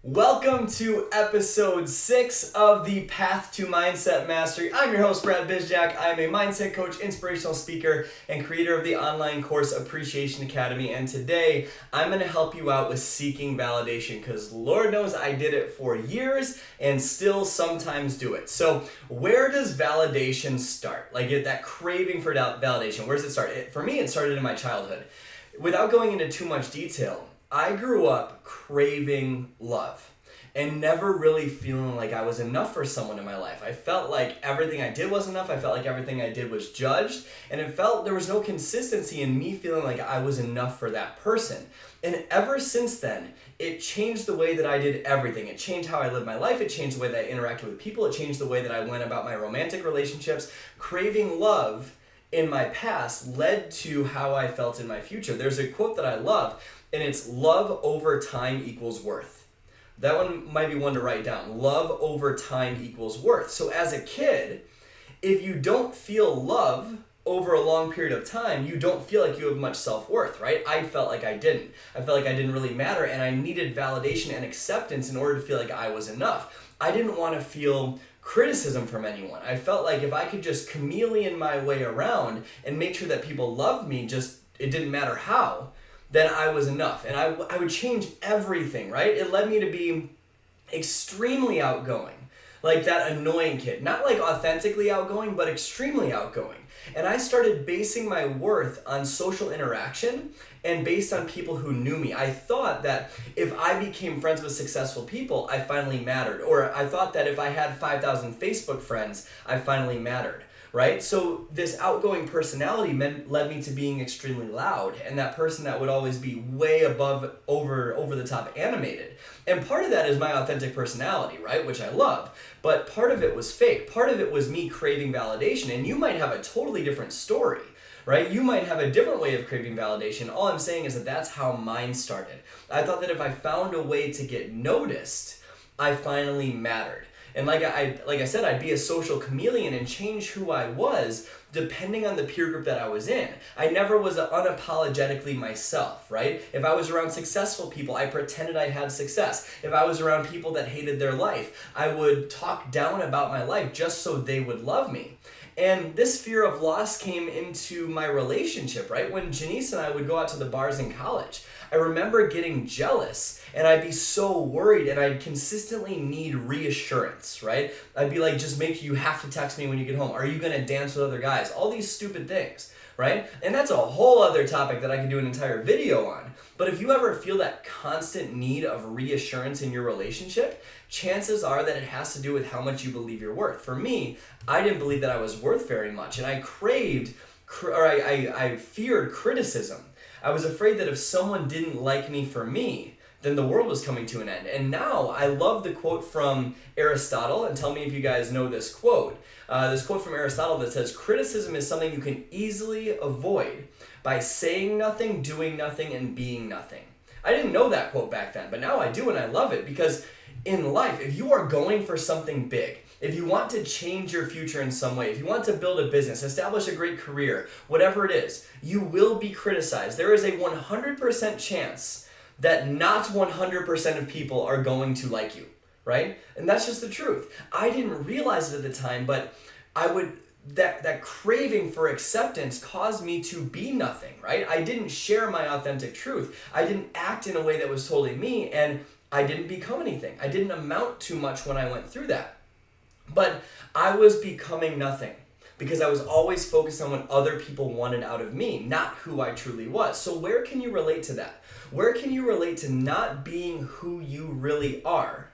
Welcome to episode 6 of the Path to Mindset Mastery. I'm your host, Brad Bizjack. I'm a mindset coach, inspirational speaker, and creator of the online course Appreciation Academy. And today, I'm going to help you out with seeking validation because Lord knows I did it for years and still sometimes do it. So where does validation start? Like that craving for validation, where does it start? For me, it started in my childhood. Without going into too much detail, I grew up craving love and never really feeling like I was enough for someone in my life. I felt like everything I did was enough. I felt like everything I did was judged. And it felt there was no consistency in me feeling like I was enough for that person. And ever since then, it changed the way that I did everything. It changed how I lived my life. It changed the way that I interacted with people. It changed the way that I went about my romantic relationships. Craving love in my past led to how I felt in my future. There's a quote that I love, and it's love over time equals worth. That one might be one to write down. Love over time equals worth. So as a kid, if you don't feel love over a long period of time, you don't feel like you have much self-worth, right? I felt like I didn't. I felt like I didn't really matter, and I needed validation and acceptance in order to feel like I was enough. I didn't want to feel criticism from anyone. I felt like if I could just chameleon my way around and make sure that people loved me, just it didn't matter how, then I was enough. And I would change everything, right? It led me to be extremely outgoing, like that annoying kid. Not like authentically outgoing, but extremely outgoing. And I started basing my worth on social interaction and based on people who knew me. I thought that if I became friends with successful people, I finally mattered. Or I thought that if I had 5,000 Facebook friends, I finally mattered. Right? So this outgoing personality led me to being extremely loud, and that person that would always be way above, over the top animated. And part of that is my authentic personality, right? Which I love. But part of it was fake. Part of it was me craving validation. And you might have a totally different story, right? You might have a different way of craving validation. All I'm saying is that that's how mine started. I thought that if I found a way to get noticed, I finally mattered. And like I said, I'd be a social chameleon and change who I was depending on the peer group that I was in. I never was unapologetically myself, right? If I was around successful people, I pretended I had success. If I was around people that hated their life, I would talk down about my life just so they would love me. And this fear of loss came into my relationship, right? When Janice and I would go out to the bars in college, I remember getting jealous and I'd be so worried and I'd consistently need reassurance, right? I'd be like, you have to text me when you get home. Are you going to dance with other guys? All these stupid things, right? And that's a whole other topic that I could do an entire video on. But if you ever feel that constant need of reassurance in your relationship, chances are that it has to do with how much you believe you're worth. For me, I didn't believe that I was worth very much, and I feared criticism. I was afraid that if someone didn't like me for me, then the world was coming to an end. And now I love the quote from Aristotle, and tell me if you guys know this quote. This quote from Aristotle that says, criticism is something you can easily avoid by saying nothing, doing nothing, and being nothing. I didn't know that quote back then, but now I do, and I love it because in life, if you are going for something big, if you want to change your future in some way, if you want to build a business, establish a great career, whatever it is, you will be criticized. There is a 100% chance that not 100% of people are going to like you, right? And that's just the truth. I didn't realize it at the time, but that craving for acceptance caused me to be nothing, right? I didn't share my authentic truth. I didn't act in a way that was totally me, and I didn't become anything. I didn't amount to much when I went through that. But I was becoming nothing because I was always focused on what other people wanted out of me, not who I truly was. So where can you relate to that? Where can you relate to not being who you really are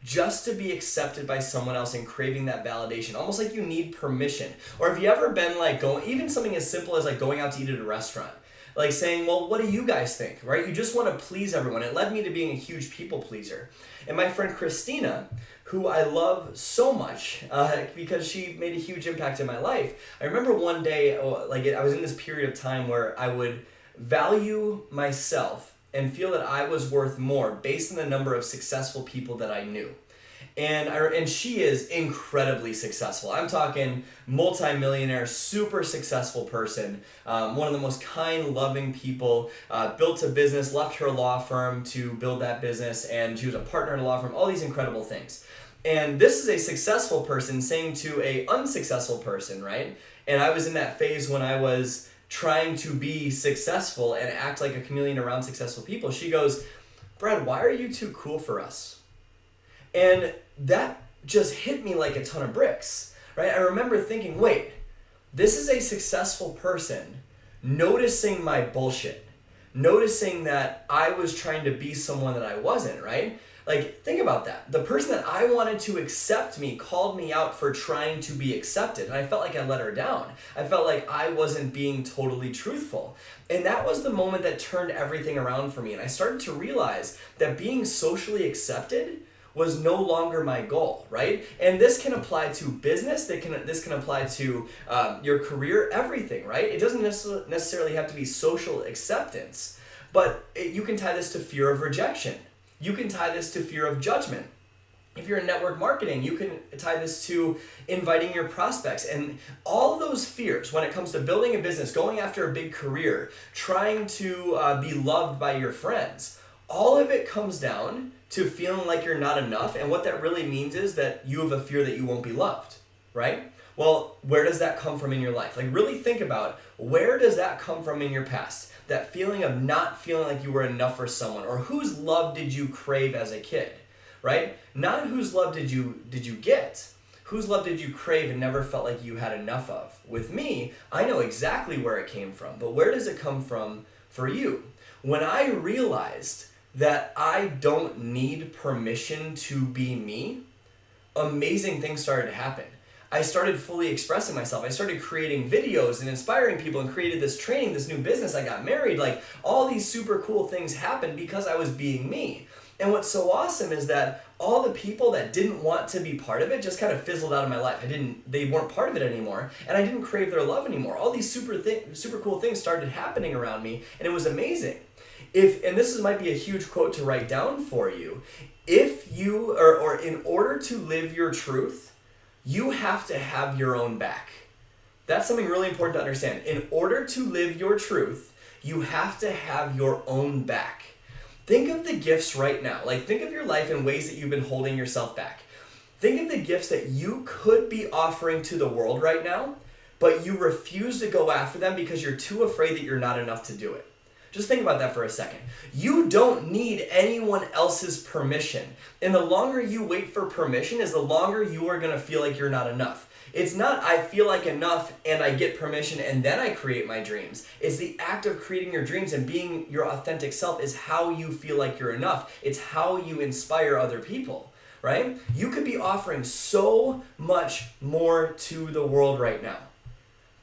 just to be accepted by someone else and craving that validation? Almost like you need permission. Or have you ever been like even something as simple as like going out to eat at a restaurant? Like saying, well, what do you guys think, right? You just want to please everyone. It led me to being a huge people pleaser. And my friend Christina, who I love so much because she made a huge impact in my life. I remember one day, I was in this period of time where I would value myself and feel that I was worth more based on the number of successful people that I knew. And she is incredibly successful. I'm talking multi-millionaire, super successful person, one of the most kind, loving people, built a business, left her law firm to build that business, and she was a partner in a law firm, all these incredible things. And this is a successful person saying to a unsuccessful person, right? And I was in that phase when I was trying to be successful and act like a chameleon around successful people. She goes, Brad, why are you too cool for us? And that just hit me like a ton of bricks, right? I remember thinking, wait, this is a successful person noticing my bullshit, noticing that I was trying to be someone that I wasn't, right? Like, think about that. The person that I wanted to accept me called me out for trying to be accepted. And I felt like I let her down. I felt like I wasn't being totally truthful. And that was the moment that turned everything around for me. And I started to realize that being socially accepted was no longer my goal, right? And this can apply to business. This can apply to your career, everything, right? It doesn't necessarily have to be social acceptance, but you can tie this to fear of rejection. You can tie this to fear of judgment. If you're in network marketing, you can tie this to inviting your prospects. And all of those fears, when it comes to building a business, going after a big career, trying to be loved by your friends, all of it comes down to feeling like you're not enough. And what that really means is that you have a fear that you won't be loved, right? Well, where does that come from in your life? Like, really think about, where does that come from in your past? That feeling of not feeling like you were enough for someone, or whose love did you crave as a kid, right? Not whose love did you get, whose love did you crave and never felt like you had enough of. With me, I know exactly where it came from, but where does it come from for you? When I realized that I don't need permission to be me, amazing things started to happen. I started fully expressing myself. I started creating videos and inspiring people and created this training, this new business. I got married. Like, all these super cool things happened because I was being me. And what's so awesome is that all the people that didn't want to be part of it just kind of fizzled out of my life. They weren't part of it anymore, and I didn't crave their love anymore. All these super cool things started happening around me, and it was amazing. And this might be a huge quote to write down for you. If you, or in order to live your truth, you have to have your own back. That's something really important to understand. In order to live your truth, you have to have your own back. Think of the gifts right now. Like, think of your life in ways that you've been holding yourself back. Think of the gifts that you could be offering to the world right now, but you refuse to go after them because you're too afraid that you're not enough to do it. Just think about that for a second. You don't need anyone else's permission. And the longer you wait for permission is the longer you are going to feel like you're not enough. It's not, I feel like enough and I get permission and then I create my dreams. It's the act of creating your dreams and being your authentic self is how you feel like you're enough. It's how you inspire other people, right? You could be offering so much more to the world right now,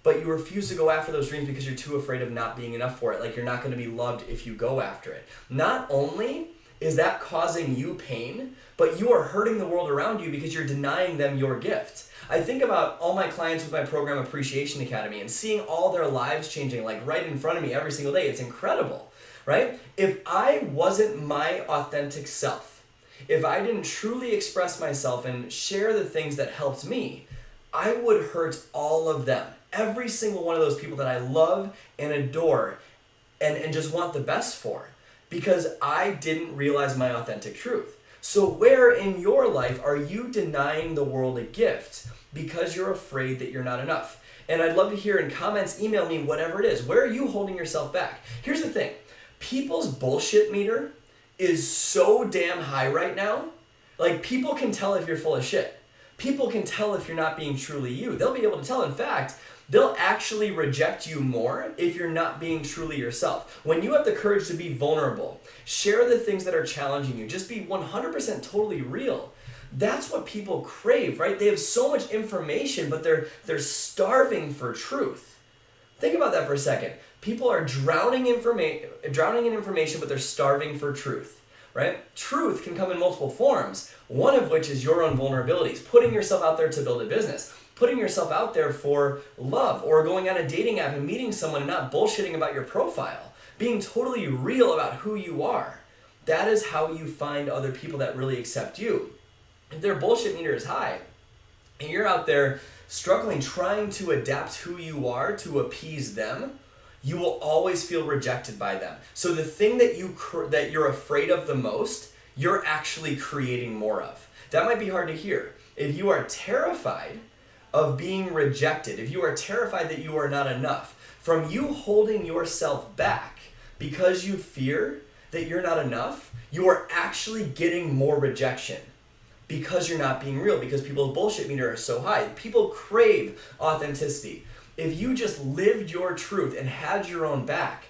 but you refuse to go after those dreams because you're too afraid of not being enough for it. Like, you're not going to be loved if you go after it. Not only is that causing you pain, but you are hurting the world around you because you're denying them your gift. I think about all my clients with my program Appreciation Academy and seeing all their lives changing, like, right in front of me every single day. It's incredible, right? If I wasn't my authentic self, if I didn't truly express myself and share the things that helped me, I would hurt all of them. Every single one of those people that I love and adore and just want the best for, because I didn't realize my authentic truth. So where in your life are you denying the world a gift because you're afraid that you're not enough? And I'd love to hear in comments, email me, whatever it is. Where are you holding yourself back? Here's the thing. People's bullshit meter is so damn high right now. Like, people can tell if you're full of shit. People can tell if you're not being truly you. They'll be able to tell. In fact, they'll actually reject you more if you're not being truly yourself. When you have the courage to be vulnerable, share the things that are challenging you, just be 100% totally real. That's what people crave, right? They have so much information, but they're starving for truth. Think about that for a second. People are drowning in information, but they're starving for truth. Right? Truth can come in multiple forms, one of which is your own vulnerabilities, putting yourself out there to build a business, putting yourself out there for love, or going on a dating app and meeting someone and not bullshitting about your profile, being totally real about who you are. That is how you find other people that really accept you. if their bullshit meter is high and you're out there struggling, trying to adapt who you are to appease them, you will always feel rejected by them. So the thing that you're afraid of the most, you're actually creating more of. That might be hard to hear. If you are terrified of being rejected, if you are terrified that you are not enough, from you holding yourself back because you fear that you're not enough, you are actually getting more rejection because you're not being real, because people's bullshit meter is so high. People crave authenticity. If you just lived your truth and had your own back,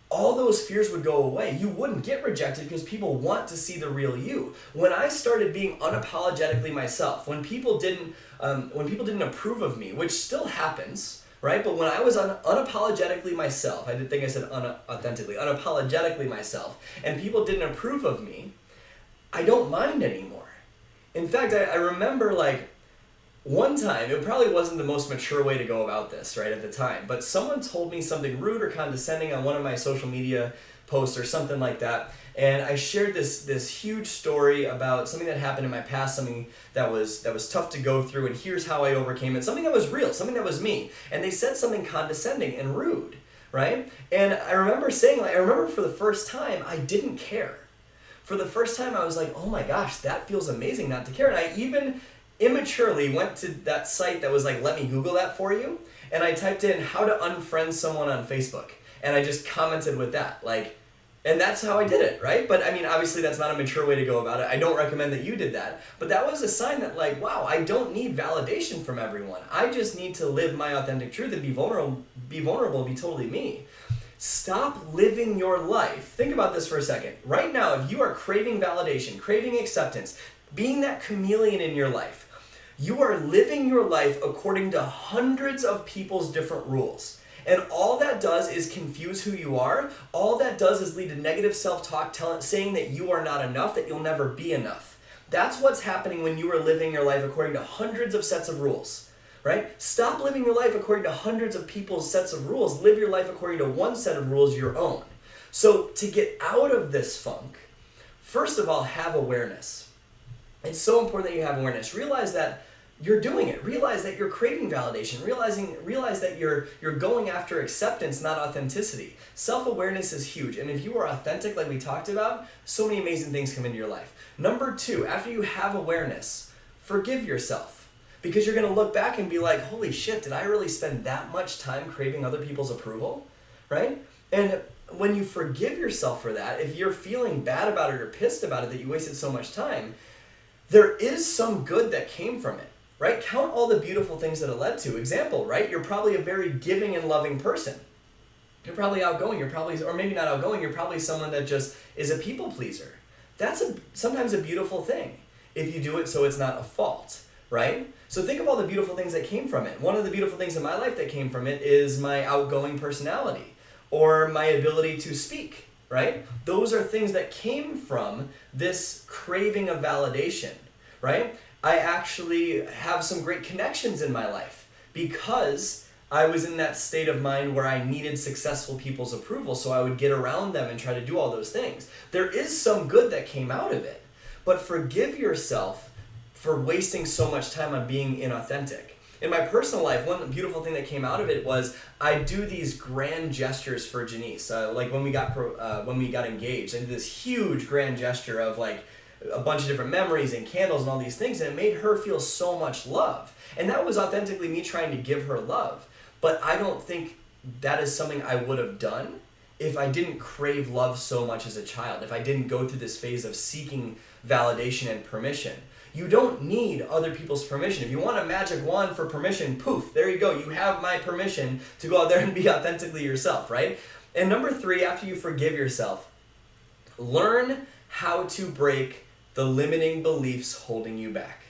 all those fears would go away. You wouldn't get rejected because people want to see the real you. When I started being unapologetically myself, when people didn't approve of me, which still happens, right? But when I was unapologetically myself, I did think I said unauthentically, unapologetically myself, and people didn't approve of me, I don't mind anymore. In fact, I remember like one time, it probably wasn't the most mature way to go about this, right, at the time, but someone told me something rude or condescending on one of my social media posts or something like that, and I shared this huge story about something that happened in my past, something that was tough to go through, and here's how I overcame it, something that was real, something that was me, and they said something condescending and rude, right? And I remember saying, like, I remember for the first time, I didn't care. For the first time, I was like, oh my gosh, that feels amazing not to care, and I even immaturely went to that site that was like, let me Google that for you. And I typed in how to unfriend someone on Facebook. And I just commented with that. Like, and that's how I did it, right? But I mean, obviously that's not a mature way to go about it. I don't recommend that you did that. But that was a sign that like, wow, I don't need validation from everyone. I just need to live my authentic truth and be vulnerable, be totally me. Stop living your life. Think about this for a second. Right now, if you are craving validation, craving acceptance, being that chameleon in your life, you are living your life according to hundreds of people's different rules. And all that does is confuse who you are. All that does is lead to negative self-talk, saying that you are not enough, that you'll never be enough. That's what's happening when you are living your life according to hundreds of sets of rules, right? Stop living your life according to hundreds of people's sets of rules. Live your life according to one set of rules, your own. So to get out of this funk, first of all, have awareness. It's so important that you have awareness. Realize that you're doing it. Realize that you're craving validation. Realize that you're going after acceptance, not authenticity. Self-awareness is huge. And if you are authentic, like we talked about, so many amazing things come into your life. Number two, after you have awareness, forgive yourself. Because you're going to look back and be like, holy shit, did I really spend that much time craving other people's approval? Right? And when you forgive yourself for that, if you're feeling bad about it or pissed about it that you wasted so much time, there is some good that came from it, right? Count all the beautiful things that it led to. Example, right? You're probably a very giving and loving person. You're probably outgoing. Or maybe not outgoing. You're probably someone that just is a people pleaser. That's sometimes a beautiful thing if you do it so it's not a fault, right? So think of all the beautiful things that came from it. One of the beautiful things in my life that came from it is my outgoing personality or my ability to speak, right? Those are things that came from this craving of validation, right? I actually have some great connections in my life because I was in that state of mind where I needed successful people's approval, so I would get around them and try to do all those things. There is some good that came out of it, but forgive yourself for wasting so much time on being inauthentic. In my personal life, one beautiful thing that came out of it was I do these grand gestures for Janice. Like when we got engaged, I did this huge grand gesture of like a bunch of different memories and candles and all these things, and it made her feel so much love. And that was authentically me trying to give her love. But I don't think that is something I would have done if I didn't crave love so much as a child, if I didn't go through this phase of seeking validation and permission. You don't need other people's permission. If you want a magic wand for permission, poof, there you go. You have my permission to go out there and be authentically yourself, right? And number three, after you forgive yourself, learn how to break the limiting beliefs holding you back.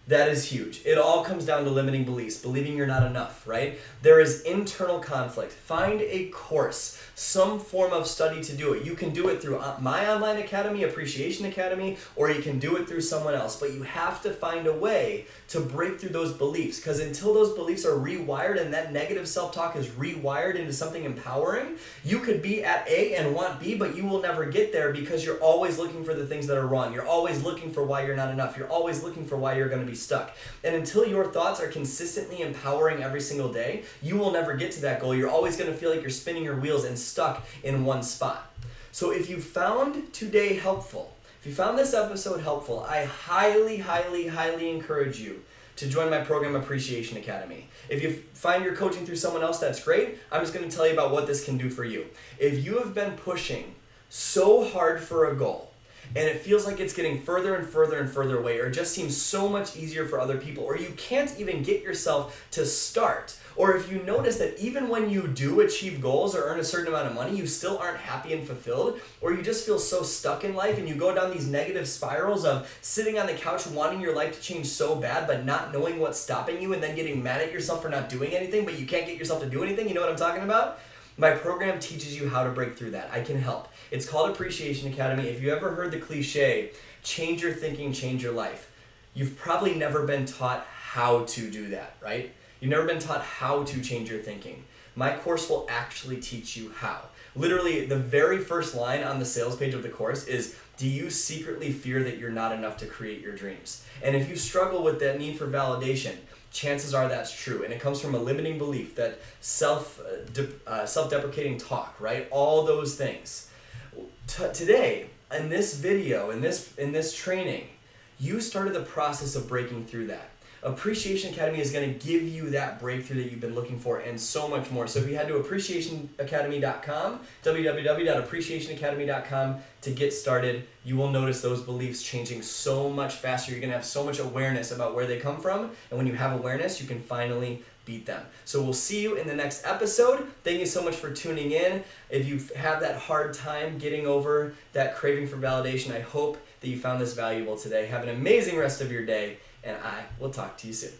That is huge. It all comes down to limiting beliefs, believing you're not enough, right? There is internal conflict. Find a course, some form of study to do it. You can do it through my online academy, Appreciation Academy, or you can do it through someone else. But you have to find a way to break through those beliefs, because until those beliefs are rewired and that negative self-talk is rewired into something empowering, you could be at A and want B, but you will never get there because you're always looking for the things that are wrong. You're always looking for why you're not enough. You're always looking for why you're going to be stuck. And until your thoughts are consistently empowering every single day, you will never get to that goal. You're always going to feel like you're spinning your wheels and stuck in one spot. So if you found today helpful, if you found this episode helpful, I highly, highly, highly encourage you to join my program, Appreciation Academy. If you find your coaching through someone else, that's great. I'm just going to tell you about what this can do for you. If you have been pushing so hard for a goal, and it feels like it's getting further and further and further away, or it just seems so much easier for other people, or you can't even get yourself to start, or if you notice that even when you do achieve goals or earn a certain amount of money, you still aren't happy and fulfilled, or you just feel so stuck in life and you go down these negative spirals of sitting on the couch wanting your life to change so bad but not knowing what's stopping you and then getting mad at yourself for not doing anything, but you can't get yourself to do anything, you know what I'm talking about? My program teaches you how to break through that. I can help. It's called Appreciation Academy. If you ever heard the cliche, change your thinking, change your life, you've probably never been taught how to do that, right? You've never been taught how to change your thinking. My course will actually teach you how. Literally, the very first line on the sales page of the course is, do you secretly fear that you're not enough to create your dreams? And if you struggle with that need for validation, chances are that's true. And it comes from a limiting belief, that self-deprecating talk, right? All those things. Today, in this video, in this training, you started the process of breaking through that. Appreciation Academy is going to give you that breakthrough that you've been looking for and so much more. So if you head to appreciationacademy.com, www.appreciationacademy.com to get started, you will notice those beliefs changing so much faster. You're going to have so much awareness about where they come from. And when you have awareness, you can finally beat them. So we'll see you in the next episode. Thank you so much for tuning in. If you have that hard time getting over that craving for validation, I hope that you found this valuable today. Have an amazing rest of your day, and I will talk to you soon.